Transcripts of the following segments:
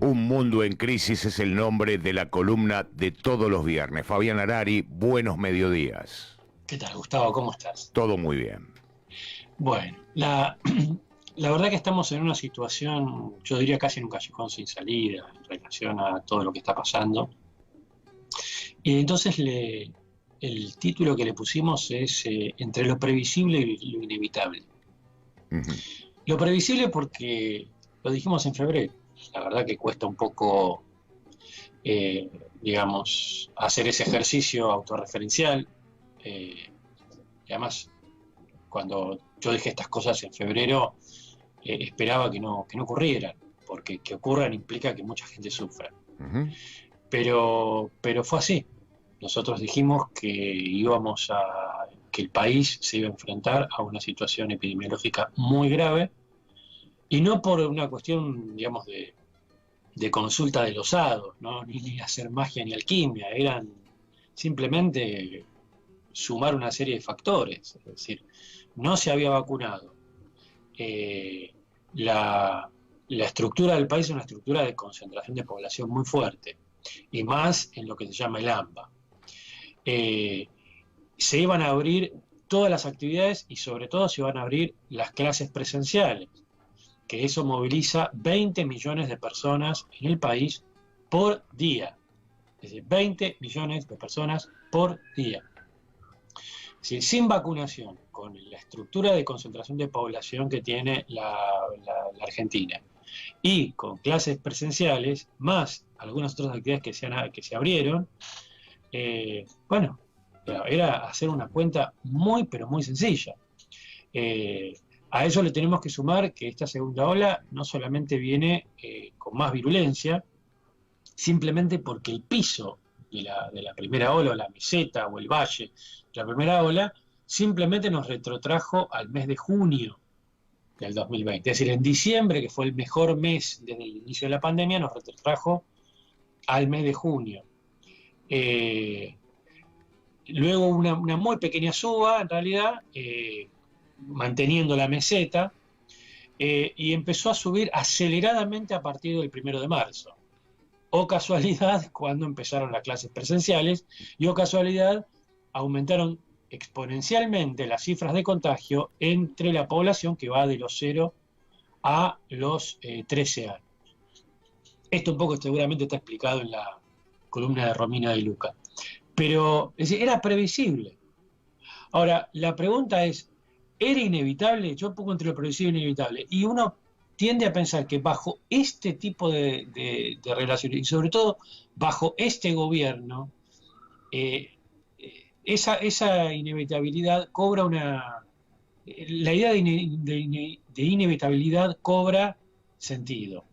Un mundo en crisis es el nombre de la columna de todos los viernes. Fabián Harari, buenos mediodías. ¿Qué tal, Gustavo? ¿Cómo estás? Todo muy bien. Bueno, la verdad que estamos en una situación, yo diría casi en un callejón sin salida en relación a todo lo que está pasando. Y entonces el título que le pusimos es Entre lo previsible y lo inevitable. Lo previsible porque lo dijimos en febrero. La verdad que cuesta un poco, digamos, hacer ese ejercicio autorreferencial. Y además, cuando yo dije estas cosas en febrero, esperaba que no ocurrieran, porque que ocurran implica que mucha gente sufra. Pero fue así. Nosotros dijimos que que el país se iba a enfrentar a una situación epidemiológica muy grave, y no por una cuestión, digamos, de consulta de los hados, ¿no? Ni hacer magia ni alquimia, eran simplemente sumar una serie de factores. Es decir, no se había vacunado. La estructura del país es una estructura de concentración de población muy fuerte, y más en lo que se llama el AMBA. Se iban a abrir todas las actividades y sobre todo se iban a abrir las clases presenciales, que eso moviliza 20 millones de personas en el país por día. Es decir, 20 millones de personas por día. Es decir, sin vacunación, con la estructura de concentración de población que tiene la Argentina, y con clases presenciales, más algunas otras actividades que se abrieron, bueno, era hacer una cuenta muy, pero muy sencilla. A eso le tenemos que sumar que esta segunda ola no solamente viene con más virulencia, simplemente porque el piso de la primera ola, o la meseta o el valle de la primera ola, simplemente nos retrotrajo al mes de junio del 2020. Es decir, en diciembre, que fue el mejor mes desde el inicio de la pandemia, nos retrotrajo al mes de junio. Luego una muy pequeña suba, en realidad, manteniendo la meseta, y empezó a subir aceleradamente a partir del 1 de marzo. O casualidad, cuando empezaron las clases presenciales, y o casualidad, aumentaron exponencialmente las cifras de contagio entre la población que va de los 0 a los 13 años. Esto un poco seguramente está explicado en la columna de Romina de Luca. Pero es decir, era previsible. Ahora, la pregunta es, ¿era inevitable? Yo pongo entre lo previsible e inevitable. Y uno tiende a pensar que bajo este tipo de relaciones, y sobre todo bajo este gobierno, esa inevitabilidad cobra la idea de inevitabilidad cobra sentido.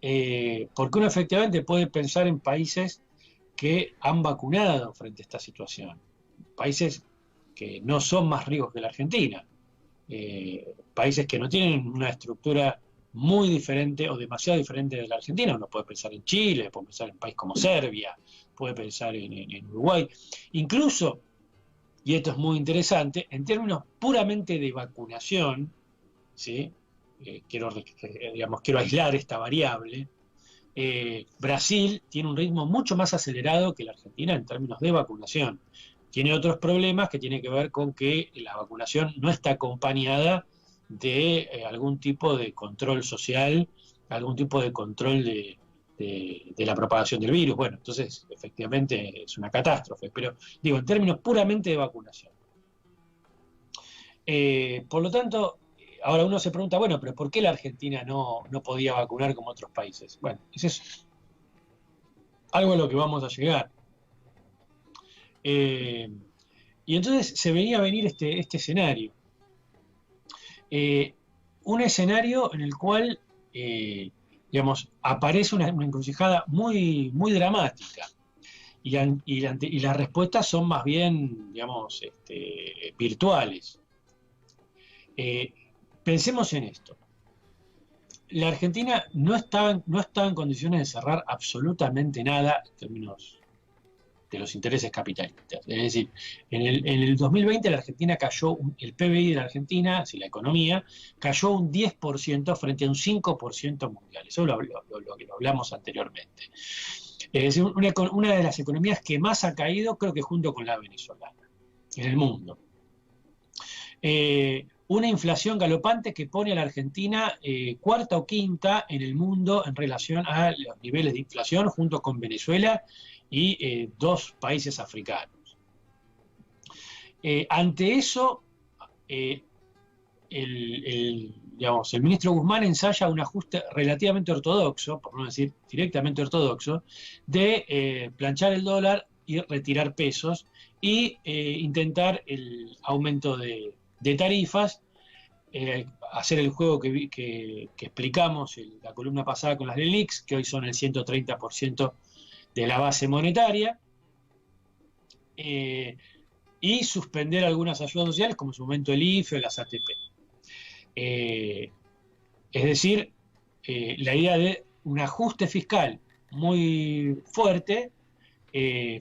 Porque uno efectivamente puede pensar en países que han vacunado frente a esta situación, países que no son más ricos que la Argentina, países que no tienen una estructura muy diferente o demasiado diferente de la Argentina. Uno puede pensar en Chile, puede pensar en un país como Serbia, puede pensar en Uruguay, incluso, y esto es muy interesante, en términos puramente de vacunación, ¿sí? Quiero aislar esta variable. Brasil tiene un ritmo mucho más acelerado que la Argentina en términos de vacunación. Tiene otros problemas que tienen que ver con que la vacunación no está acompañada de algún tipo de control social, algún tipo de control de la propagación del virus. Bueno, entonces efectivamente es una catástrofe, pero digo, en términos puramente de vacunación. Por lo tanto, ahora uno se pregunta, bueno, pero ¿por qué la Argentina no podía vacunar como otros países? Bueno, eso es algo a lo que vamos a llegar. Y entonces se veía venir este escenario. Un escenario en el cual, aparece una encrucijada muy, muy dramática. Y las respuestas son más bien, virtuales. Pensemos en esto. La Argentina no estaba en condiciones de cerrar absolutamente nada en términos los intereses capitalistas. Es decir, en el 2020 la Argentina cayó, el PBI de la Argentina, si la economía, cayó un 10% frente a un 5% mundial. Eso lo hablamos anteriormente. Es decir, una de las economías que más ha caído, creo que junto con la venezolana, en el mundo. Una inflación galopante que pone a la Argentina cuarta o quinta en el mundo en relación a los niveles de inflación, junto con Venezuela y 2 países africanos. Ante eso, digamos, el ministro Guzmán ensaya un ajuste relativamente ortodoxo, por no decir directamente ortodoxo, de planchar el dólar y retirar pesos y intentar el aumento de tarifas, hacer el juego que explicamos en la columna pasada con las LELIQs, que hoy son el 130% de la base monetaria, y suspender algunas ayudas sociales, como en su momento el IFE o las ATP. Es decir, la idea de un ajuste fiscal muy fuerte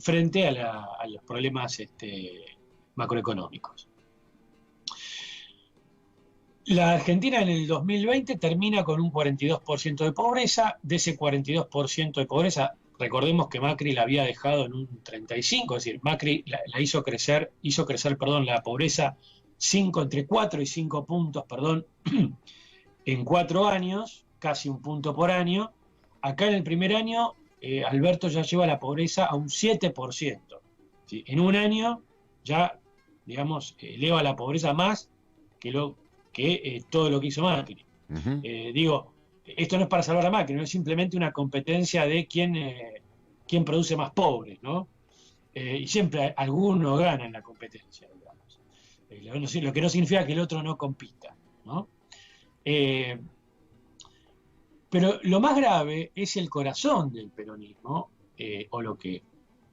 frente a los problemas macroeconómicos. La Argentina en el 2020 termina con un 42% de pobreza. De ese 42% de pobreza, recordemos que Macri la había dejado en un 35%, es decir, Macri la hizo crecer, la pobreza entre 4 y 5 puntos, en 4 años, casi un punto por año. Acá en el primer año, Alberto ya lleva la pobreza a un 7%. ¿Sí? En un año ya, digamos, eleva la pobreza más que todo lo que hizo Macri. Digo, esto no es para salvar a Macri, no es simplemente una competencia de quién produce más pobres, ¿no? Y siempre alguno gana en la competencia, digamos. Lo que no significa que el otro no compita, ¿no? Pero lo más grave es el corazón del peronismo, o lo que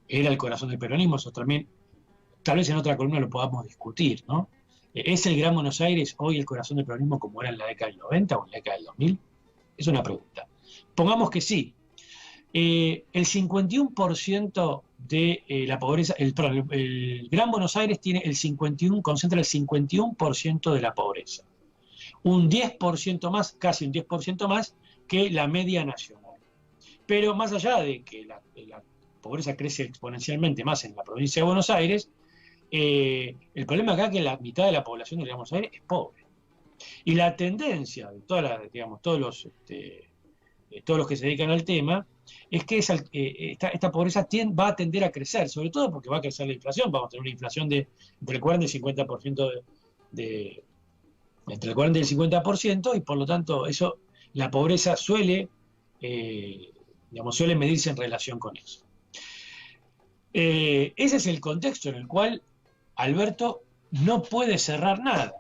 era el corazón del peronismo. Eso también, tal vez en otra columna lo podamos discutir, ¿no? ¿Es el Gran Buenos Aires hoy el corazón del peronismo como era en la década del 90 o en la década del 2000? Es una pregunta. Pongamos que sí. El 51% de la pobreza, el Gran Buenos Aires concentra el 51% de la pobreza. Un 10% más, casi un 10% más que la media nacional. Pero más allá de que la pobreza crece exponencialmente más en la provincia de Buenos Aires, el problema acá es que la mitad de la población de Buenos Aires es pobre. Y la tendencia de todos los que se dedican al tema es que esta pobreza va a tender a crecer, sobre todo porque va a crecer la inflación. Vamos a tener una inflación entre el 40 y el 50% entre el 40 y el 50%, y por lo tanto la pobreza suele medirse en relación con eso. Ese es el contexto en el cual Alberto no puede cerrar nada.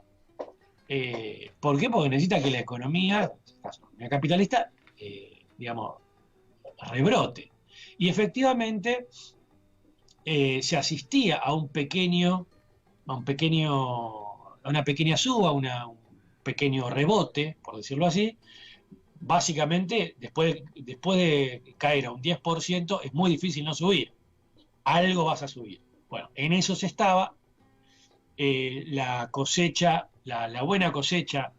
¿Por qué? Porque necesita que la economía capitalista, rebrote. Y efectivamente se asistía a una pequeña suba, un pequeño rebote, por decirlo así. Básicamente, después de caer a un 10%, es muy difícil no subir. Algo vas a subir. Bueno, en eso se estaba. La cosecha, la buena cosecha,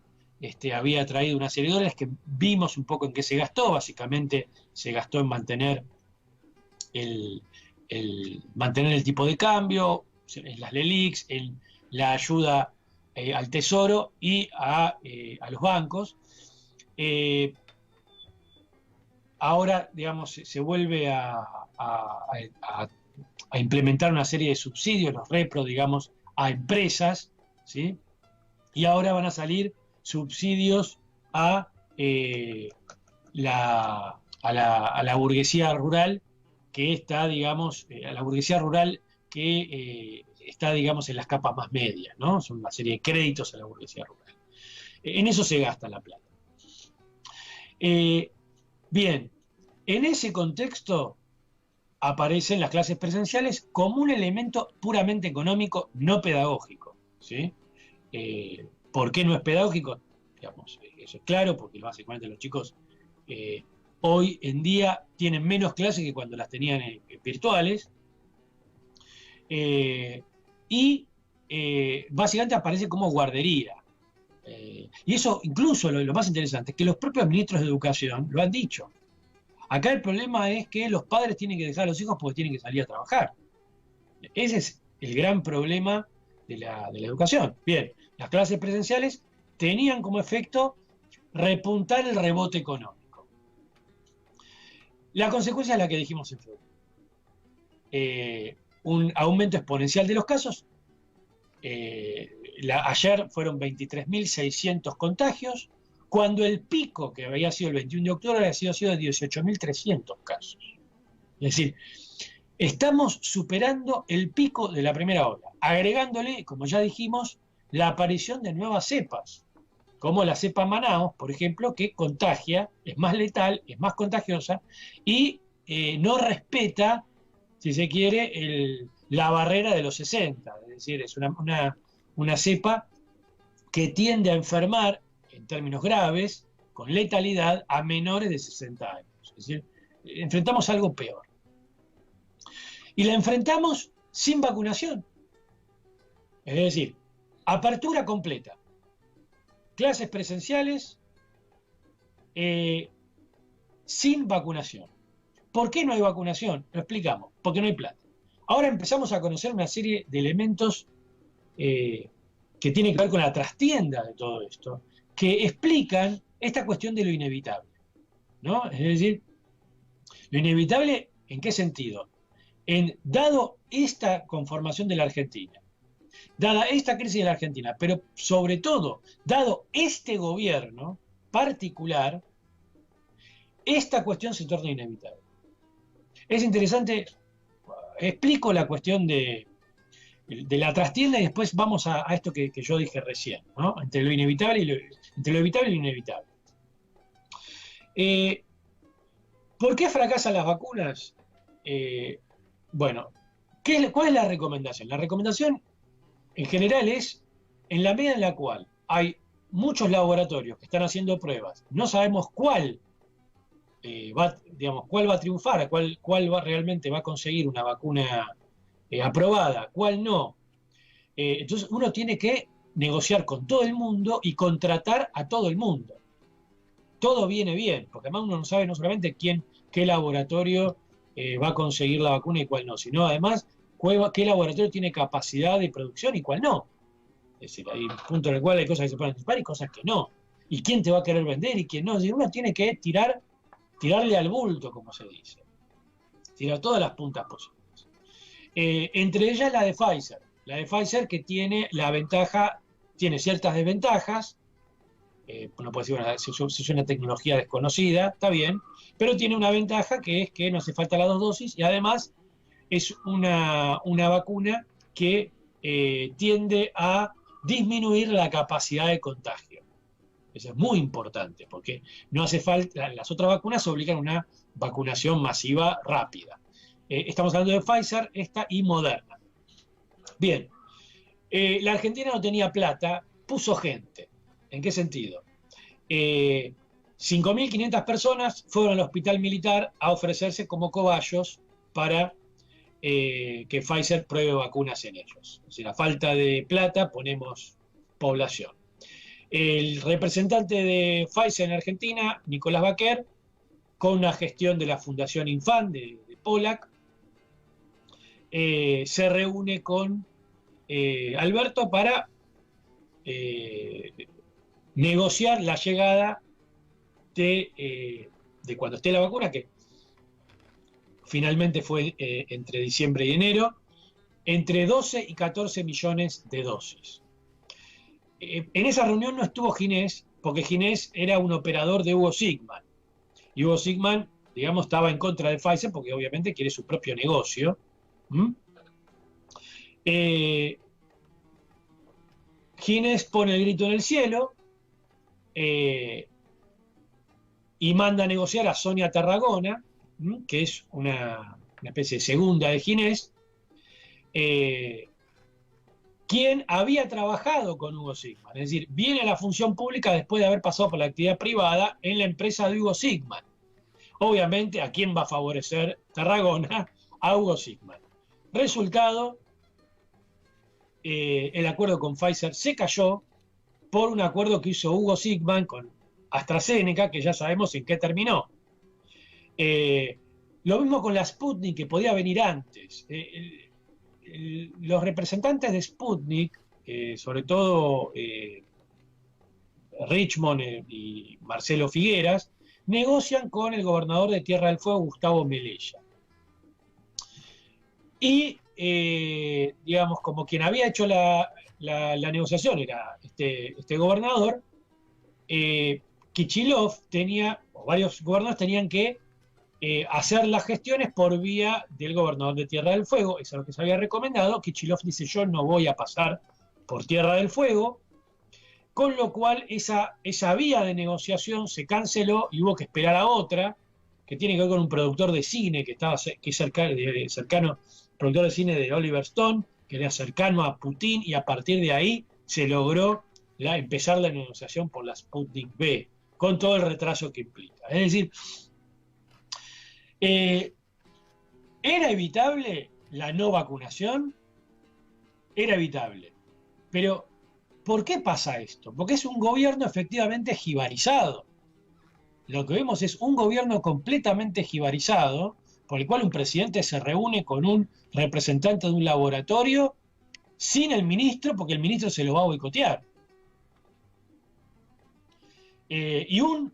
había traído una serie de dólares que vimos un poco en qué se gastó. Básicamente se gastó en mantener el tipo de cambio, en las LELIQs, en la ayuda al Tesoro y a los bancos. Ahora, digamos, se vuelve a implementar una serie de subsidios, los repro, digamos, a empresas, ¿sí? Y ahora van a salir subsidios a la burguesía rural que está, digamos, en las capas más medias, ¿no? Son una serie de créditos a la burguesía rural. En eso se gasta la plata. Bien, en ese contexto aparecen las clases presenciales como un elemento puramente económico, no pedagógico, ¿sí? ¿Por qué no es pedagógico? Digamos, eso es claro, porque básicamente los chicos hoy en día tienen menos clases que cuando las tenían virtuales, y básicamente aparece como guardería. Y eso, incluso lo más interesante, es que los propios ministros de Educación lo han dicho. Acá el problema es que los padres tienen que dejar a los hijos porque tienen que salir a trabajar. Ese es el gran problema de la educación. Bien, las clases presenciales tenían como efecto repuntar el rebote económico. La consecuencia es la que dijimos en febrero. Un aumento exponencial de los casos. Ayer fueron 23.600 contagios, cuando el pico que había sido el 21 de octubre había sido de 18.300 casos. Es decir, estamos superando el pico de la primera ola, agregándole, como ya dijimos, la aparición de nuevas cepas, como la cepa Manaos, por ejemplo, que contagia, es más letal, es más contagiosa y no respeta, si se quiere, la barrera de los 60. Es decir, es una cepa que tiende a enfermar, en términos graves, con letalidad, a menores de 60 años. Es decir, enfrentamos algo peor. Y la enfrentamos sin vacunación. Es decir, apertura completa. Clases presenciales sin vacunación. ¿Por qué no hay vacunación? Lo explicamos. Porque no hay plata. Ahora empezamos a conocer una serie de elementos que tienen que ver con la trastienda de todo esto, que explican esta cuestión de lo inevitable, ¿no? Es decir, lo inevitable, ¿en qué sentido? Dado esta conformación de la Argentina, dada esta crisis de la Argentina, pero sobre todo, dado este gobierno particular, esta cuestión se torna inevitable. Es interesante, explico la cuestión de la trastienda y después vamos a esto que yo dije recién, ¿no? Entre lo inevitable entre lo evitable y lo inevitable. ¿Por qué fracasan las vacunas? Bueno, ¿cuál es la recomendación? La recomendación en general es, en la medida en la cual hay muchos laboratorios que están haciendo pruebas, no sabemos cuál va a triunfar, cuál realmente va a conseguir una vacuna aprobada, cuál no. Entonces uno tiene que negociar con todo el mundo y contratar a todo el mundo. Todo viene bien, porque además uno no sabe no solamente qué laboratorio va a conseguir la vacuna y cuál no, sino además qué laboratorio tiene capacidad de producción y cuál no. Es decir, hay un punto en el cual hay cosas que se pueden anticipar y cosas que no. Y quién te va a querer vender y quién no. Es decir, uno tiene que tirarle al bulto, como se dice. Tirar todas las puntas posibles. Entre ellas la de Pfizer. La de Pfizer que tiene la ventaja, tiene ciertas desventajas. Uno puede decir, bueno, si es una tecnología desconocida, está bien, pero tiene una ventaja que es que no hace falta las 2 dosis y además es una vacuna que tiende a disminuir la capacidad de contagio. Eso es muy importante porque no hace falta, las otras vacunas obligan a una vacunación masiva rápida. Estamos hablando de Pfizer, esta y Moderna. Bien, la Argentina no tenía plata, puso gente. ¿En qué sentido? 5.500 personas fueron al hospital militar a ofrecerse como cobayos para que Pfizer pruebe vacunas en ellos. Si la falta de plata, ponemos población. El representante de Pfizer en Argentina, Nicolás Baquer, con una gestión de la Fundación Infant de Pollack, se reúne con Alberto para negociar la llegada de cuando esté la vacuna, que finalmente fue entre diciembre y enero, entre 12 y 14 millones de dosis. En esa reunión no estuvo Ginés, porque Ginés era un operador de Hugo Sigman. Y Hugo Sigman, digamos, estaba en contra de Pfizer porque obviamente quiere su propio negocio. Ginés pone el grito en el cielo y manda a negociar a Sonia Tarragona, que es una especie de segunda de Ginés, quien había trabajado con Hugo Sigman. Es decir, viene a la función pública después de haber pasado por la actividad privada en la empresa de Hugo Sigman. Obviamente, ¿a quién va a favorecer Tarragona? A Hugo Sigman. Resultado, el acuerdo con Pfizer se cayó por un acuerdo que hizo Hugo Sigman con AstraZeneca, que ya sabemos en qué terminó. Lo mismo con la Sputnik, que podía venir antes. Los representantes de Sputnik, sobre todo Richmond y Marcelo Figueras, negocian con el gobernador de Tierra del Fuego, Gustavo Melella. Y, digamos, como quien había hecho la negociación era este gobernador, Kichilov tenía, o varios gobernadores tenían que hacer las gestiones por vía del gobernador de Tierra del Fuego. Eso es lo que se había recomendado. Kichilov dice: yo no voy a pasar por Tierra del Fuego, con lo cual esa vía de negociación se canceló y hubo que esperar a otra, que tiene que ver con un productor de cine que es cercano, productor de cine de Oliver Stone, que era cercano a Putin, y a partir de ahí se logró empezar la negociación por la Sputnik V, con todo el retraso que implica. Es decir, ¿era evitable la no vacunación? Era evitable. Pero, ¿por qué pasa esto? Porque es un gobierno efectivamente jibarizado. Lo que vemos es un gobierno completamente jibarizado, por el cual un presidente se reúne con un representante de un laboratorio sin el ministro, porque el ministro se lo va a boicotear. Y un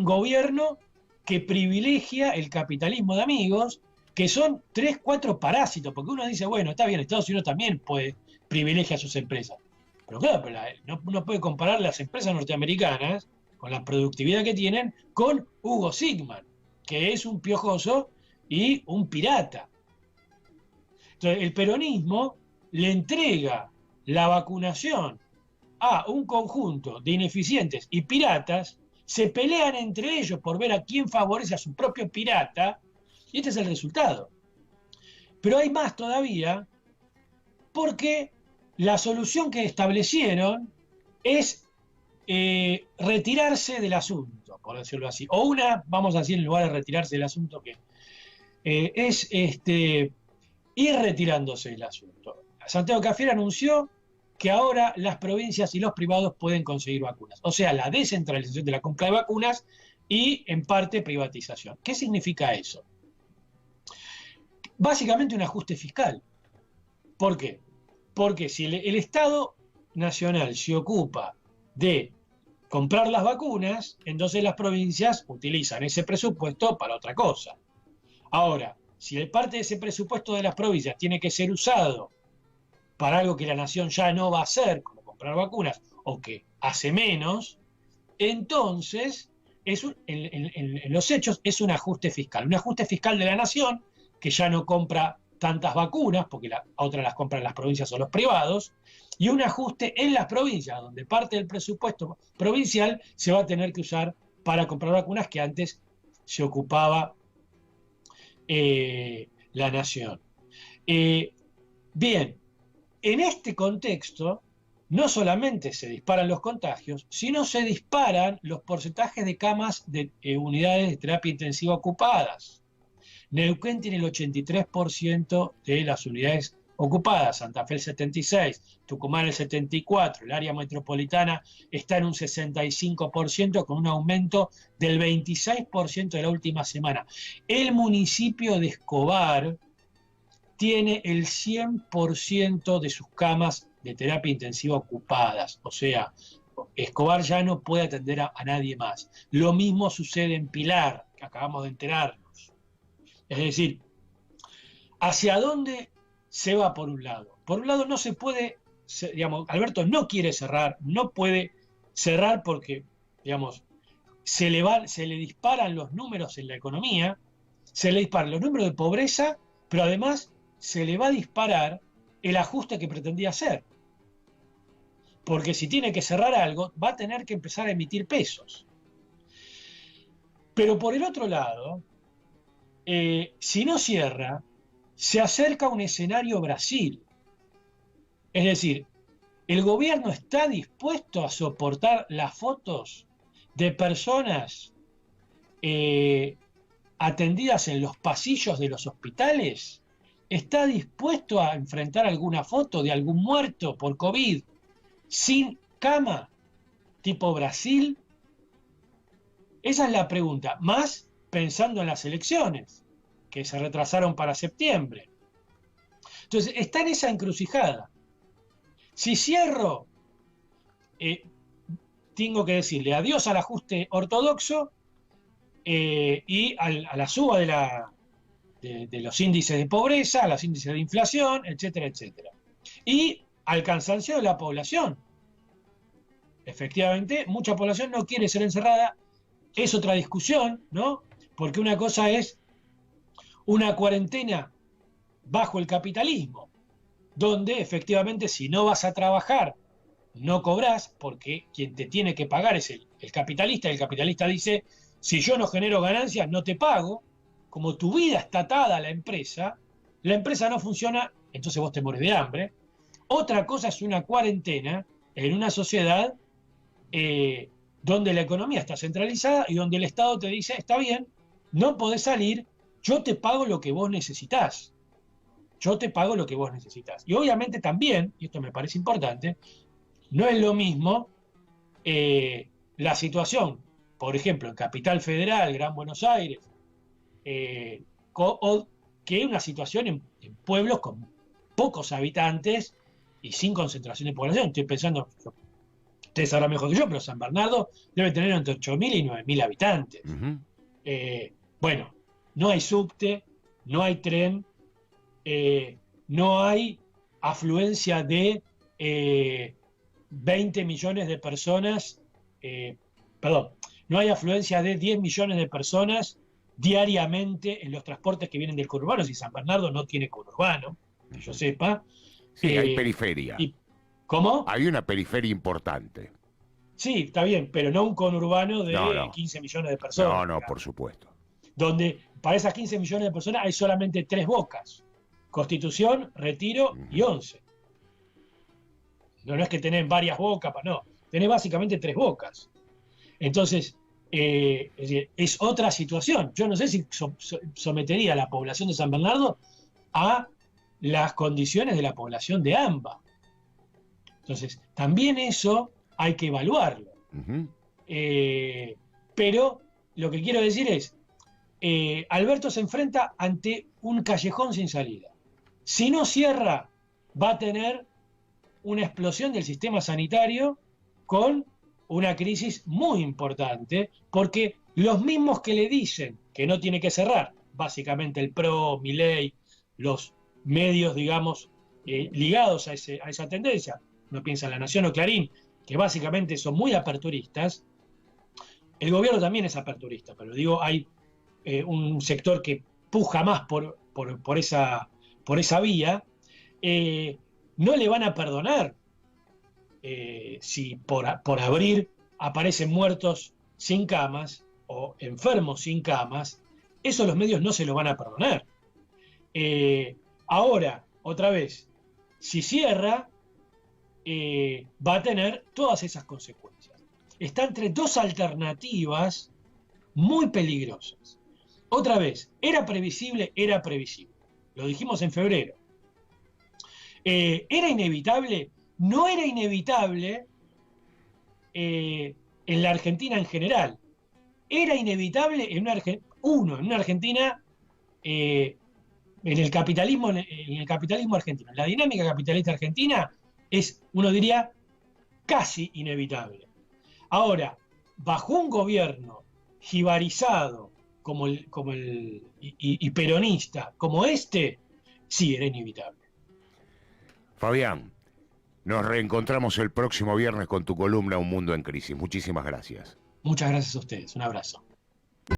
gobierno que privilegia el capitalismo de amigos, que son 3, 4 parásitos, porque uno dice, bueno, está bien, Estados Unidos también privilegia a sus empresas. Pero claro, no puede comparar las empresas norteamericanas, con la productividad que tienen, con Hugo Sigman, que es un piojoso y un pirata. Entonces, el peronismo le entrega la vacunación a un conjunto de ineficientes y piratas, se pelean entre ellos por ver a quién favorece a su propio pirata, y este es el resultado. Pero hay más todavía, porque la solución que establecieron es retirarse del asunto, por decirlo así. O vamos a decir, en lugar de retirarse del asunto, que es ir retirándose del asunto. Santiago Cafiero anunció que ahora las provincias y los privados pueden conseguir vacunas. O sea, la descentralización de la compra de vacunas y, en parte, privatización. ¿Qué significa eso? Básicamente un ajuste fiscal. ¿Por qué? Porque si el Estado Nacional se ocupa de comprar las vacunas, entonces las provincias utilizan ese presupuesto para otra cosa. Ahora, si parte de ese presupuesto de las provincias tiene que ser usado para algo que la nación ya no va a hacer, como comprar vacunas, o que hace menos, entonces en los hechos es un ajuste fiscal de la nación, que ya no compra tantas vacunas, porque otras las compran las provincias o los privados, y un ajuste en las provincias, donde parte del presupuesto provincial se va a tener que usar para comprar vacunas que antes se ocupaba la nación. Bien, en este contexto, no solamente se disparan los contagios, sino se disparan los porcentajes de camas de unidades de terapia intensiva ocupadas. Neuquén tiene el 83% de las unidades ocupadas, Santa Fe el 76%, Tucumán el 74%, el área metropolitana está en un 65%, con un aumento del 26% de la última semana. El municipio de Escobar tiene el 100% de sus camas de terapia intensiva ocupadas, o sea, Escobar ya no puede atender a nadie más. Lo mismo sucede en Pilar, que acabamos de enterarnos. Es decir, ¿hacia dónde se va por un lado? Por un lado no se puede, digamos, Alberto no quiere cerrar, no puede cerrar porque, digamos, se le disparan los números en la economía, se le disparan los números de pobreza, pero además se le va a disparar el ajuste que pretendía hacer. Porque si tiene que cerrar algo, va a tener que empezar a emitir pesos. Pero por el otro lado, si no cierra, se acerca a un escenario Brasil. Es decir, el gobierno está dispuesto a soportar las fotos de personas atendidas en los pasillos de los hospitales, está dispuesto a enfrentar alguna foto de algún muerto por COVID sin cama, tipo Brasil? Esa es la pregunta, más pensando en las elecciones, que se retrasaron para septiembre. Entonces, está en esa encrucijada. Si cierro, tengo que decirle adiós al ajuste ortodoxo y a la suba de los índices de pobreza, a los índices de inflación, etcétera, etcétera. Y al cansancio de la población. Efectivamente, mucha población no quiere ser encerrada. Es otra discusión, ¿no? Porque una cosa es una cuarentena bajo el capitalismo, donde efectivamente si no vas a trabajar, no cobras, porque quien te tiene que pagar es el capitalista, y el capitalista dice, si yo no genero ganancias, no te pago. Como tu vida está atada a la empresa no funciona, entonces vos te morís de hambre. Otra cosa es una cuarentena en una sociedad donde la economía está centralizada y donde el Estado te dice, está bien, no podés salir, yo te pago lo que vos necesitás. Yo te pago lo que vos necesitás. Y obviamente también, y esto me parece importante, no es lo mismo la situación, por ejemplo, en Capital Federal, Gran Buenos Aires, que una situación en pueblos con pocos habitantes y sin concentración de población. Estoy pensando, ustedes sabrán mejor que yo, pero San Bernardo debe tener entre 8.000 y 9.000 habitantes. Uh-huh. Bueno, no hay subte, no hay tren, no hay afluencia de 20 millones de personas, no hay afluencia de 10 millones de personas diariamente en los transportes que vienen del conurbano. Si San Bernardo no tiene conurbano, que yo sepa. Sí, hay periferia. ¿Cómo? Hay una periferia importante. Sí, está bien, pero no un conurbano de 15 millones de personas. No, digamos, por supuesto. Donde para esas 15 millones de personas hay solamente 3 bocas: Constitución, Retiro y 11. No es que tenés varias bocas, no. Tenés básicamente 3 bocas. Entonces, es otra situación. Yo no sé si sometería a la población de San Bernardo a las condiciones de la población de AMBA. Entonces, también eso hay que evaluarlo. Uh-huh. Pero lo que quiero decir es, Alberto se enfrenta ante un callejón sin salida. Si no cierra, va a tener una explosión del sistema sanitario con una crisis muy importante, porque los mismos que le dicen que no tiene que cerrar, básicamente el PRO, Milei, los medios, digamos, ligados a esa tendencia, no piensa en La Nación o Clarín, que básicamente son muy aperturistas. El gobierno también es aperturista, pero digo, hay un sector que puja más por esa vía. No le van a perdonar si por abrir aparecen muertos sin camas o enfermos sin camas. Eso los medios no se lo van a perdonar. Ahora, otra vez, si cierra, va a tener todas esas consecuencias. Está entre dos alternativas muy peligrosas. Otra vez, era previsible. Lo dijimos en febrero. ¿Era inevitable? No era inevitable en la Argentina en general. Era inevitable en una Argentina, en el capitalismo argentino. La dinámica capitalista argentina es, uno diría, casi inevitable. Ahora, bajo un gobierno jibarizado y peronista como este, sí, era inevitable. Fabián, nos reencontramos el próximo viernes con tu columna Un Mundo en Crisis. Muchísimas gracias. Muchas gracias a ustedes. Un abrazo.